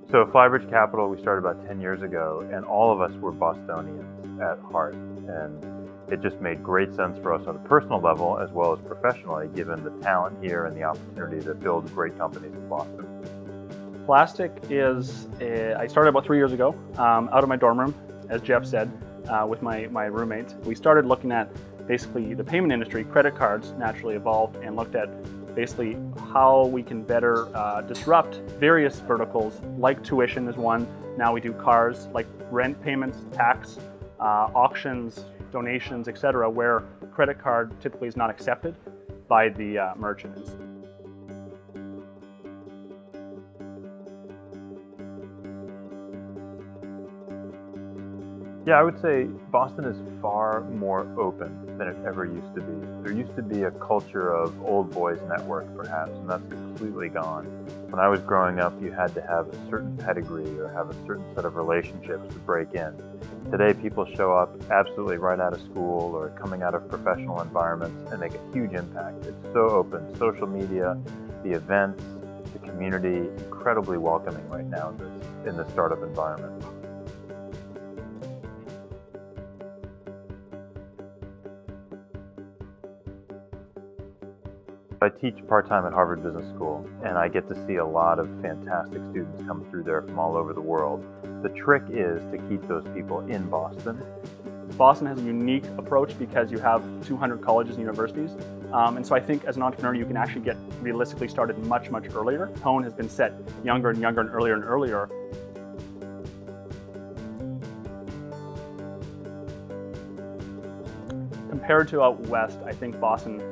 So Flybridge Capital, we started about 10 years ago, and all of us were Bostonians at heart. And it just made great sense for us on a personal level as well as professionally, given the talent here and the opportunity to build great companies in Boston. Plastiq is, I started about 3 years ago, out of my dorm room, as Jeff said, with my roommates. We started looking at basically the payment industry. Credit cards naturally evolved and looked at basically how we can better disrupt various verticals, like tuition is one. Now we do cars, like rent payments, tax, auctions, donations, etc., where credit card typically is not accepted by the merchants. Yeah, I would say Boston is far more open than it ever used to be. There used to be a culture of old boys network, perhaps, and that's completely gone. When I was growing up, you had to have a certain pedigree or have a certain set of relationships to break in. Today, people show up absolutely right out of school or coming out of professional environments and make a huge impact. It's so open. Social media, the events, the community, incredibly welcoming right now in this startup environment. I teach part-time at Harvard Business School, and I get to see a lot of fantastic students come through there from all over the world. The trick is to keep those people in Boston. Boston has a unique approach because you have 200 colleges and universities. And so I think as an entrepreneur, you can actually get realistically started much, much earlier. Tone has been set younger and younger and earlier and earlier. Compared to out west, I think Boston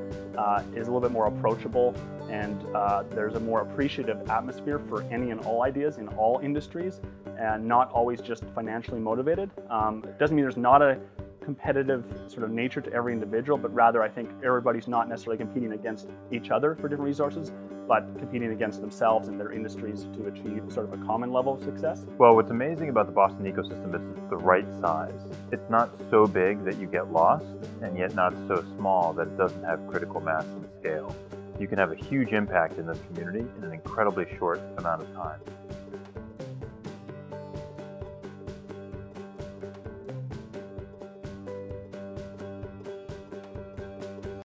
is a little bit more approachable, and there's a more appreciative atmosphere for any and all ideas in all industries, and not always just financially motivated. It doesn't mean there's not a competitive sort of nature to every individual, but rather I think everybody's not necessarily competing against each other for different resources, but competing against themselves and their industries to achieve sort of a common level of success. Well, what's amazing about the Boston ecosystem is it's the right size. It's not so big that you get lost, and yet not so small that it doesn't have critical mass and scale. You can have a huge impact in this community in an incredibly short amount of time.